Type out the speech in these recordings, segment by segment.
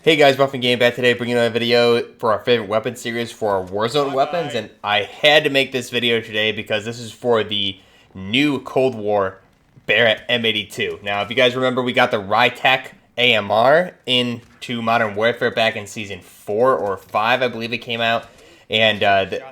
Hey guys, Buffing Game back today, bringing another video for our favorite weapon series for our Warzone weapons, and I had to make this video today because this is for the new Cold War Barrett M82. Now, if you guys remember, we got the Rytec AMR into Modern Warfare back in Season 4 or 5, I believe it came out, and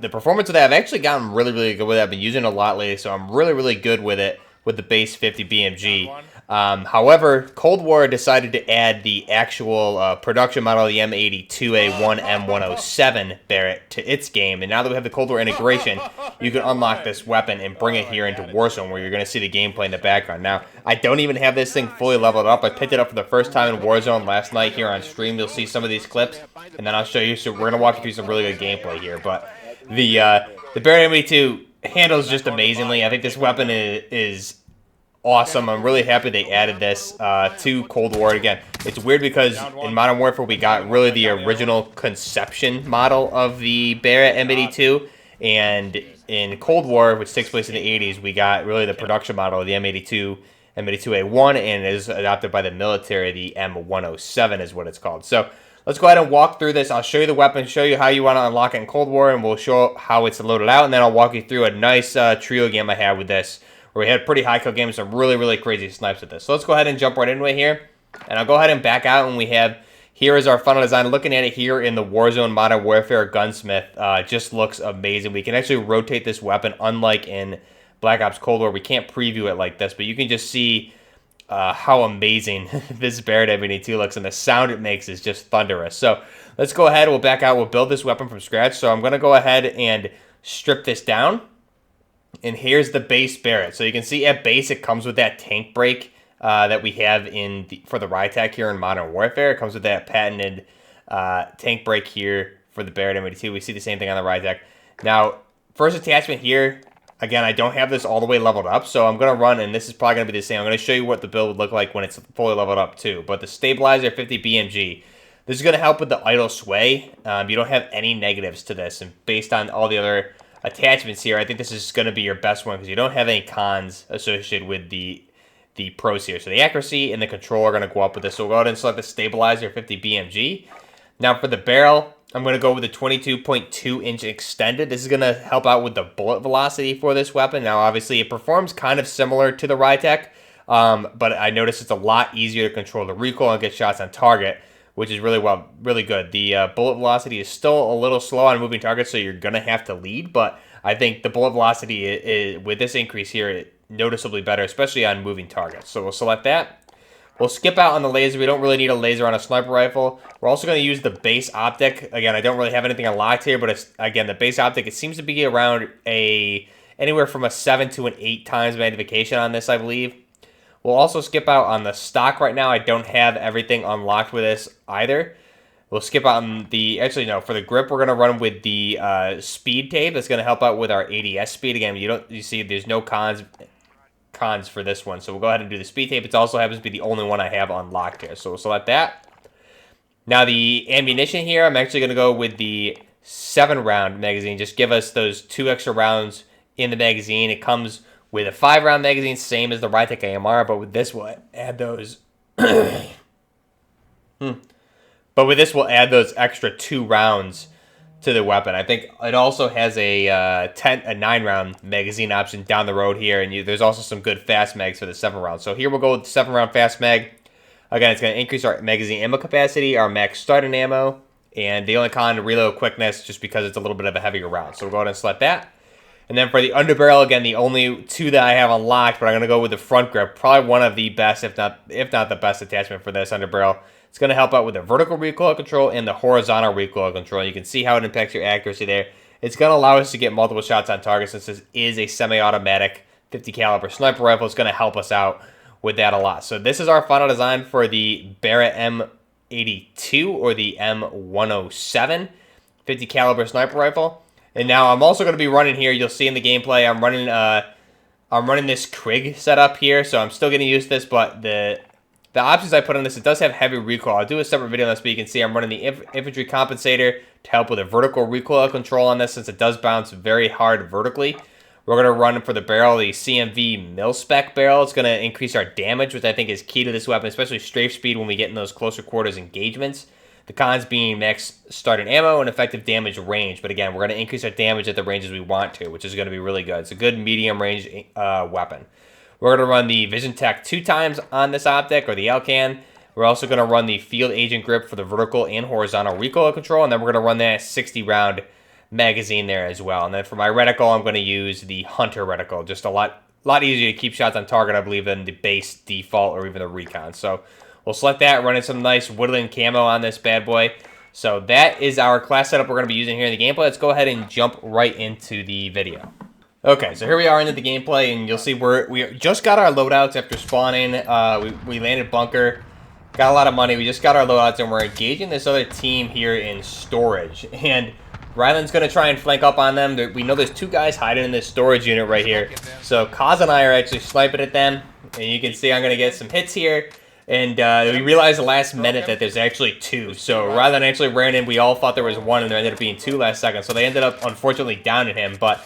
the performance of that, I've actually gotten really good with it. I've been using it a lot lately, so I'm really good with it with the base 50 BMG. However, Cold War decided to add the actual production model of the M82A1 M107 Barrett to its game, and now that we have the Cold War integration, you can unlock this weapon and bring it here into Warzone, where you're going to see the gameplay in the background. Now, I don't even have this thing fully leveled up. I picked it up for the first time in Warzone last night here on stream. You'll see some of these clips, and then I'll show you. So we're going to walk you through some really good gameplay here. But the Barrett M82 handles just amazingly. I think this weapon is awesome. I'm really happy they added this to Cold War. Again, it's weird because in Modern Warfare we got really the original conception model of the Barrett M82, and in Cold War, which takes place in the 80s, we got really the production model of the M82, M82A1, and it is adopted by the military. The M107 is what it's called. So let's go ahead and walk through this. I'll show you the weapon, show you how you want to unlock it in Cold War, and we'll show how it's loaded out, and then I'll walk you through a nice trio game I had with this, where we had pretty high kill games, some really crazy snipes with this. So let's go ahead and jump right into it here. And I'll go ahead and back out, and we have, here is our final design. Looking at it here in the Warzone Modern Warfare Gunsmith, just looks amazing. We can actually rotate this weapon, unlike in Black Ops Cold War. We can't preview it like this, but you can just see how amazing this Barrett M82 looks, and the sound it makes is just thunderous. So let's go ahead, we'll back out, we'll build this weapon from scratch. So I'm going to go ahead and strip this down. And here's the base Barrett. So you can see at base it comes with that tank brake that we have for the Rytec here in Modern Warfare. It comes with that patented tank brake here for the Barrett M82. We see the same thing on the Rytec. Now, first attachment here, again, I don't have this all the way leveled up, so I'm going to run, and this is probably going to be the same. I'm going to show you what the build would look like when it's fully leveled up too. But the stabilizer 50 BMG, this is going to help with the idle sway. You don't have any negatives to this, and based on all the other attachments here, I think this is going to be your best one because you don't have any cons associated with the pros here. So the accuracy and the control are going to go up with this. So we'll go ahead and select the stabilizer 50 BMG. Now for the barrel, I'm going to go with the 22.2 inch extended. This is going to help out with the bullet velocity for this weapon. Now obviously it performs kind of similar to the Rytec, but I noticed it's a lot easier to control the recoil and get shots on target, which is really good. The bullet velocity is still a little slow on moving targets, so you're going to have to lead, but I think the bullet velocity is with this increase here, noticeably better, especially on moving targets. So we'll select that. We'll skip out on the laser. We don't really need a laser on a sniper rifle. We're also going to use the base optic. Again, I don't really have anything unlocked here, but again, the base optic, it seems to be around anywhere from a 7 to an 8 times magnification on this, I believe. We'll also skip out on the stock right now. I don't have everything unlocked with this either. We'll skip out on actually no, for the grip, we're going to run with the speed tape. That's going to help out with our ADS speed. Again, you see there's no cons for this one. So we'll go ahead and do the speed tape. It also happens to be the only one I have unlocked here. So we'll select that. Now the ammunition here, I'm actually going to go with the 7-round magazine. Just give us those 2 extra rounds in the magazine. It comes with a 5-round magazine, same as the Rytec AMR, but with this we'll add those. But with this we'll add those extra 2 rounds to the weapon. I think it also has a 9-round magazine option down the road here, and there's also some good fast mags for the 7-round. So here we'll go with the 7-round fast mag. Again, it's going to increase our magazine ammo capacity, our max starting ammo, and the only con, reload quickness, just because it's a little bit of a heavier round. So we'll go ahead and select that. And then for the underbarrel, again, the only 2 that I have unlocked, but I'm going to go with the front grip. Probably one of the best, if not the best attachment for this underbarrel. It's going to help out with the vertical recoil control and the horizontal recoil control. You can see how it impacts your accuracy there. It's going to allow us to get multiple shots on target since this is a semi-automatic 50 caliber sniper rifle. It's going to help us out with that a lot. So this is our final design for the Barrett M82 or the M107 50 caliber sniper rifle. And now I'm also going to be running here. You'll see in the gameplay, I'm running this Krig setup here, so I'm still getting used to this. But the options I put on this, it does have heavy recoil. I'll do a separate video on this, but you can see I'm running the infantry compensator to help with a vertical recoil control on this, since it does bounce very hard vertically. We're going to run for the barrel the CMV mil-spec barrel. It's going to increase our damage, which I think is key to this weapon, especially strafe speed when we get in those closer quarters engagements. The cons being max starting ammo and effective damage range. But again, we're going to increase our damage at the ranges we want to, which is going to be really good. It's a good medium range weapon. We're going to run the Vision Tech 2 times on this optic, or the Alcan. We're also going to run the Field Agent Grip for the vertical and horizontal recoil control, and then we're going to run that 60-round magazine there as well. And then for my reticle, I'm going to use the Hunter reticle. Just a lot easier to keep shots on target, I believe, than the base default or even the recon. So we'll select that, running some nice woodland camo on this bad boy. So that is our class setup we're going to be using here in the gameplay. Let's go ahead and jump right into the video. Okay, so here we are into the gameplay, and you'll see we just got our loadouts after spawning. We landed bunker, got a lot of money. We just got our loadouts, and we're engaging this other team here in storage. And Ryland's going to try and flank up on them. We know there's 2 guys hiding in this storage unit right here. So Kaz and I are actually sniping at them, and you can see I'm going to get some hits here. And we realized the last minute that there's actually 2. So Ryland actually ran in. We all thought there was 1, and there ended up being 2 last second. So they ended up, unfortunately, downing him. But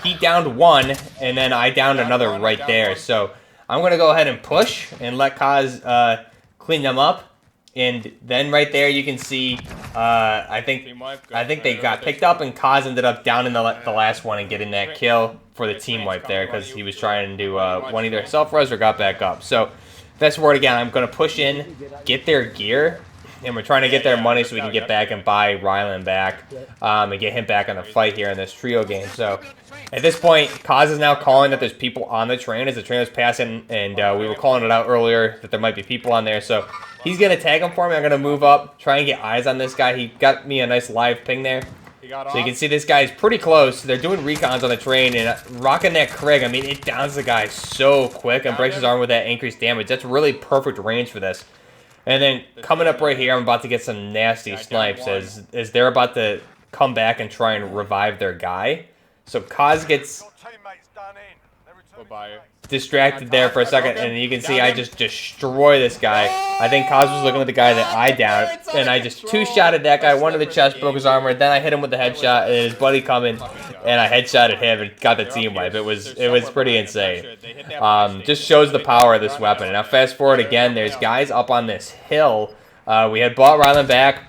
he downed 1, and then I downed another right there. So I'm going to go ahead and push and let Kaz clean them up. And then right there you can see, I think they got picked up, and Kaz ended up down in the last one and getting that kill for the team wipe there, because he was trying to do one either self-res or got back up. So fast forward again, I'm going to push in, get their gear, and we're trying to get their money so we can get back and buy Ryland back and get him back in the fight here in this trio game. So at this point, Kaz is now calling that there's people on the train as the train is passing, and we were calling it out earlier that there might be people on there. So he's going to tag him for me. I'm going to move up, try and get eyes on this guy. He got me a nice live ping there. So you can see this guy's pretty close. They're doing recons on the train and rocking that Craig. I mean, it downs the guy so quick and breaks his arm with that increased damage. That's really perfect range for this. And then coming up right here, I'm about to get some nasty snipes as they're about to come back and try and revive their guy. So Kaz gets distracted there for a second, and you can see I just destroy this guy. I think Kaz was looking at the guy that I downed, and I just 2-shotted that guy, 1 to the chest, broke his armor, then I hit him with the headshot, and his buddy coming, and I headshotted him and got the team wipe. It was pretty insane. Just shows the power of this weapon. Now fast forward again, there's guys up on this hill. We had bought Ryland back,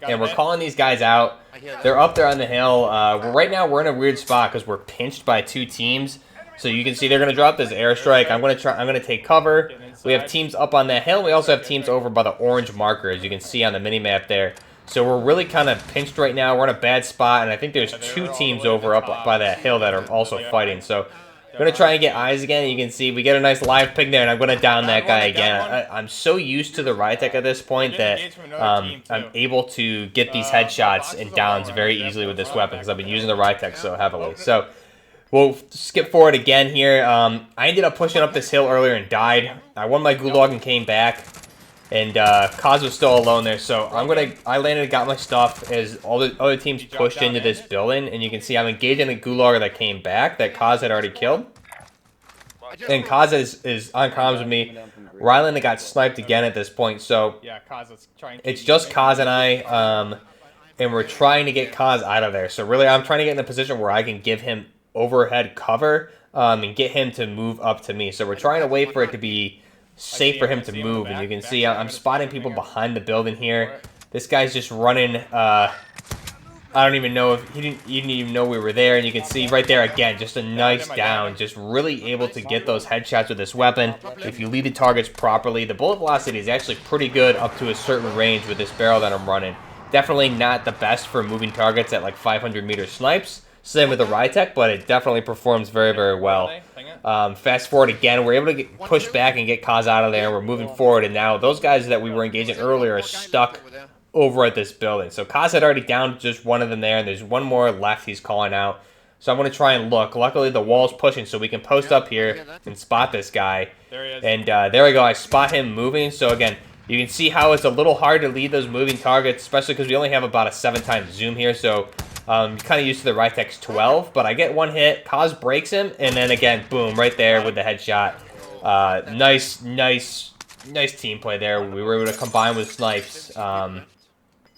and we're calling these guys out. They're up there on the hill. Right now we're in a weird spot because we're pinched by 2 teams. So you can see they're going to drop this airstrike. I'm going to take cover. We have teams up on that hill. We also have teams over by the orange marker, as you can see on the mini-map there. So we're really kind of pinched right now. We're in a bad spot, and I think there's 2 teams over up by that hill that are also fighting. So I'm going to try and get eyes again. You can see we get a nice live ping there, and I'm going to down that guy again. I'm so used to the Rytech at this point that I'm able to get these headshots and downs very easily with this weapon because I've been using the Rytech so heavily. So we'll skip forward again here. I ended up pushing up this hill earlier and died. I won my gulag and came back, and Kaz was still alone there. So I landed and got my stuff as all the other teams pushed into this building, and you can see I'm engaging a gulag that came back that Kaz had already killed. And Kaz is on comms with me. Ryland got sniped again at this point, so it's just Kaz and I, and we're trying to get Kaz out of there. So really, I'm trying to get in a position where I can give him overhead cover and get him to move up to me. So we're trying to wait for it to be safe for him to move, and you can see I'm spotting people behind the building here. This guy's just running. I don't even know if he didn't even know we were there, and you can see right there again, just a nice down, just really able to get those headshots with this weapon. If you lead the targets properly, the bullet velocity is actually pretty good up to a certain range with this barrel that I'm running. Definitely not the best for moving targets at like 500-meter snipes. Same with the Rytech, but it definitely performs very, very well. Fast forward again, we're able to push back and get Kaz out of there. We're moving forward, and now those guys that we were engaging earlier are stuck over at this building. So Kaz had already downed just one of them there, and there's one more left he's calling out. So I'm going to try and look. Luckily, the wall's pushing, so we can post up here and spot this guy. And there we go. I spot him moving. So again, you can see how it's a little hard to lead those moving targets, especially because we only have about a 7x zoom here. So kind of used to the Rytech's 12, but I get one hit. Kaz breaks him, and then again, boom, right there with the headshot. Nice team play there. We were able to combine with snipes.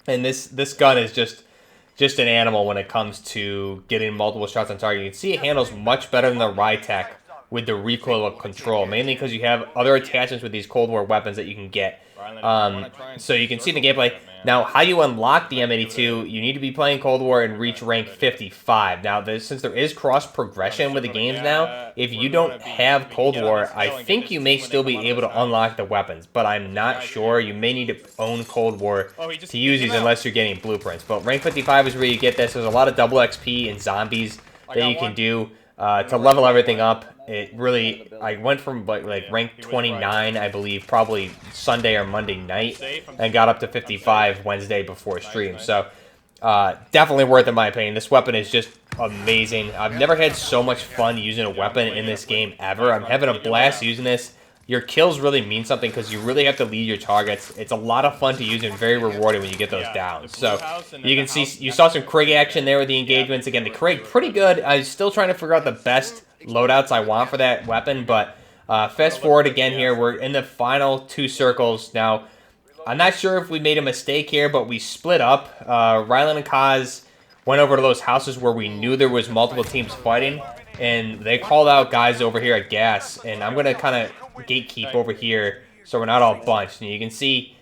And this gun is just an animal when it comes to getting multiple shots on target. You can see it handles much better than the Rytech with the recoil control, mainly because you have other attachments with these Cold War weapons that you can get. So you can see the gameplay. Now, how you unlock the M82, you need to be playing Cold War and reach rank 55. Now, since there is cross-progression with the games now, if you don't have Cold War, I think you may still be able to unlock the weapons, but I'm not sure. You may need to own Cold War to use these unless you're getting blueprints. But rank 55 is where you get this. There's a lot of double XP and zombies that you can do to level everything up. It really, I went from like rank 29, I believe, probably Sunday or Monday night, and got up to 55 Wednesday before stream. So definitely worth it in my opinion. This weapon is just amazing. I've never had so much fun using a weapon in this game ever. I'm having a blast using this. Your kills really mean something because you really have to lead your targets. It's a lot of fun to use and very rewarding when you get those downs. So you can see, you saw some Krig action there with the engagements. Again, the Krig, pretty good. I'm still trying to figure out the best loadouts I want for that weapon, but fast forward again here. We're in the final 2 circles. Now, I'm not sure if we made a mistake here, but we split up. Rylan and Kaz went over to those houses where we knew there was multiple teams fighting, and they called out guys over here at gas, and I'm going to kind of gatekeep over here so we're not all bunched. And you can see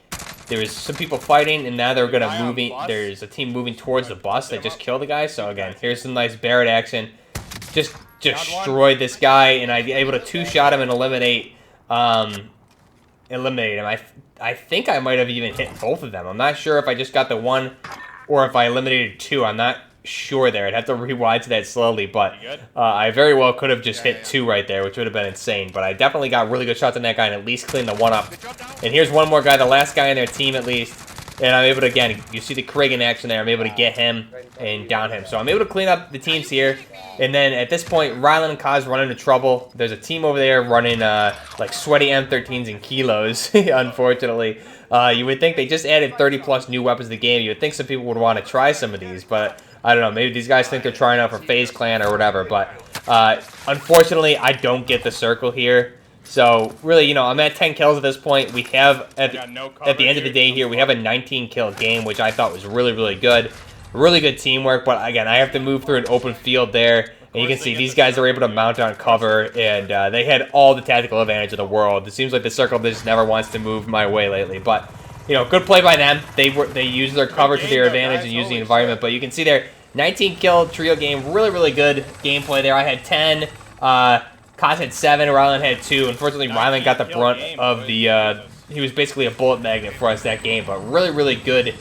there was some people fighting, and now they're going to moving. There's a team moving towards the bus that just killed the guy. So again, here's some nice Barrett action. Just destroyed this guy, and I was able to 2-shot him and eliminate him. I think I might have even hit both of them. I'm not sure if I just got the one or if I eliminated 2. I'm not sure there. I'd have to rewind to that slowly, but I very well could have just hit 2 right there, which would have been insane. But I definitely got really good shots on that guy and at least cleaned the one up. And here's one more guy, the last guy in their team at least. And I'm able to, again, you see the Krig in action there. I'm able to get him and down him. So I'm able to clean up the teams here. And then at this point, Rylan and Kaz run into trouble. There's a team over there running like sweaty M13s in kilos, unfortunately. You would think they just added 30+ new weapons to the game. You would think some people would want to try some of these, but I don't know. Maybe these guys think they're trying out for FaZe Clan or whatever. But unfortunately, I don't get the circle here. So really, you know, I'm at 10 kills at this point. We have, at the end of the day here, we have a 19-kill game, which I thought was really, really good. Really good teamwork, but again, I have to move through an open field there. And you can see these guys are able to mount on cover, and they had all the tactical advantage of the world. It seems like the circle just never wants to move my way lately, but you know, good play by them. They used their cover to their advantage and used the environment. But you can see there, 19-kill trio game, really, really good gameplay there. I had 10. Kaz had 7, Rylan had 2. Unfortunately, Rylan got the brunt of the, he was basically a bullet magnet for us that game, but really, really good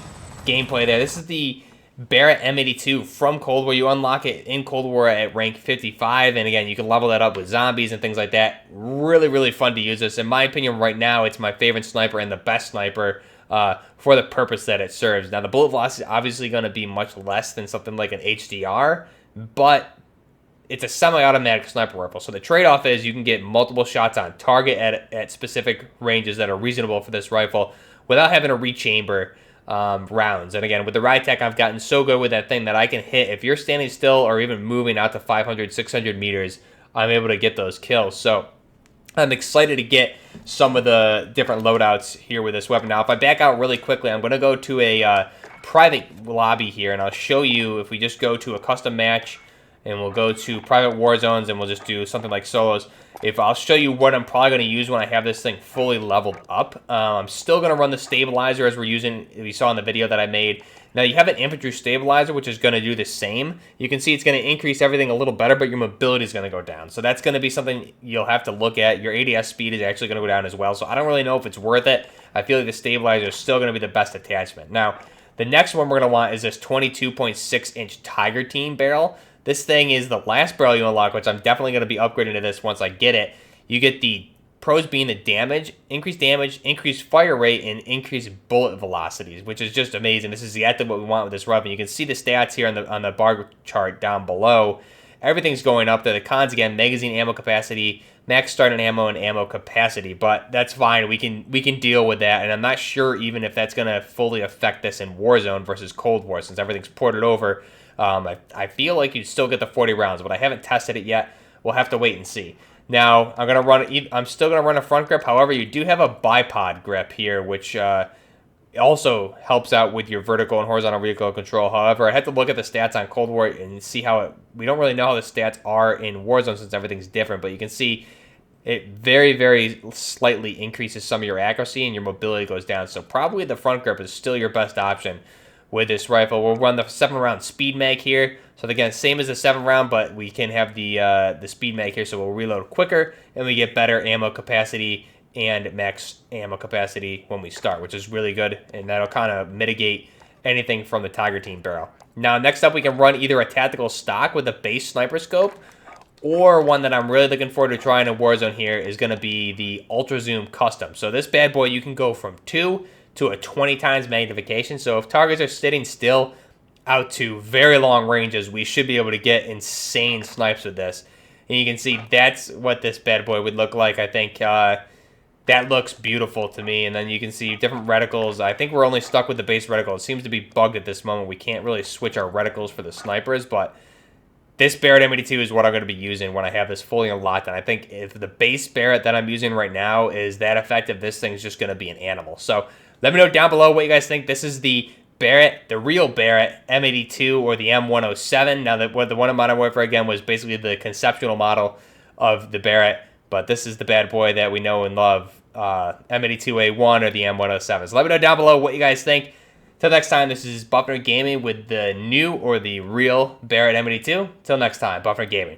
gameplay there. This is the Barrett M82 from Cold War. You unlock it in Cold War at rank 55, and again, you can level that up with zombies and things like that. Really, really fun to use this. In my opinion, right now, it's my favorite sniper and the best sniper for the purpose that it serves. Now, the bullet velocity is obviously going to be much less than something like an HDR, but it's a semi-automatic sniper rifle, so the trade-off is you can get multiple shots on target at specific ranges that are reasonable for this rifle without having to rechamber rounds. And again, with the ride tech, I've gotten so good with that thing that I can hit, if you're standing still or even moving out to 500, 600 meters, I'm able to get those kills. So I'm excited to get some of the different loadouts here with this weapon. Now, if I back out really quickly, I'm going to go to a private lobby here, and I'll show you if we just go to a custom match, and we'll go to private war zones, and we'll just do something like solos. I'll show you what I'm probably going to use when I have this thing fully leveled up. I'm still going to run the stabilizer as we saw in the video that I made. Now, you have an infantry stabilizer, which is going to do the same. You can see it's going to increase everything a little better, but your mobility is going to go down. So that's going to be something you'll have to look at. Your ADS speed is actually going to go down as well. So I don't really know if it's worth it. I feel like the stabilizer is still going to be the best attachment. Now, the next one we're going to want is this 22.6-inch Tiger Team barrel. This thing is the last barrel you unlock, which I'm definitely going to be upgrading to this once I get it. You get the pros being the damage, increased fire rate, and increased bullet velocities, which is just amazing. This is exactly what we want with this rifle. You can see the stats here on the bar chart down below. Everything's going up there. The cons, again, magazine ammo capacity, max starting ammo, and ammo capacity. But that's fine. We can deal with that. And I'm not sure even if that's going to fully affect this in Warzone versus Cold War, since everything's ported over. I feel like you'd still get the 40 rounds, but I haven't tested it yet. We'll have to wait and see. Now, I'm still going to run a front grip. However, you do have a bipod grip here, which It also helps out with your vertical and horizontal recoil control. However, I had to look at the stats on Cold War and see how we don't really know how the stats are in Warzone since everything's different, but you can see it very, very slightly increases some of your accuracy and your mobility goes down. So probably the front grip is still your best option with this rifle. We'll run the 7-round speed mag here. So again, same as the 7-round, but we can have the speed mag here, so we'll reload quicker and we get better ammo capacity and max ammo capacity when we start, which is really good, and that'll kind of mitigate anything from the Tiger Team barrel. Now, next up, we can run either a tactical stock with a base sniper scope, or one that I'm really looking forward to trying in Warzone here is going to be the Ultra Zoom Custom. So this bad boy, you can go from 2 to a 20 times magnification. So if targets are sitting still out to very long ranges, we should be able to get insane snipes with this. And you can see that's what this bad boy would look like. I think that looks beautiful to me. And then you can see different reticles. I think we're only stuck with the base reticle. It seems to be bugged at this moment. We can't really switch our reticles for the snipers, but this Barrett M82 is what I'm going to be using when I have this fully unlocked. And I think if the base Barrett that I'm using right now is that effective, this thing's just going to be an animal. So let me know down below what you guys think. This is the Barrett, the real Barrett M82 or the M107. Now, the one in Modern Warfare, again, was basically the conceptual model of the Barrett. But this is the bad boy that we know and love, M82A1 or the M107. So let me know down below what you guys think. Till next time, this is Buffner Gaming with the new or the real Barrett M82. Till next time, Buffner Gaming.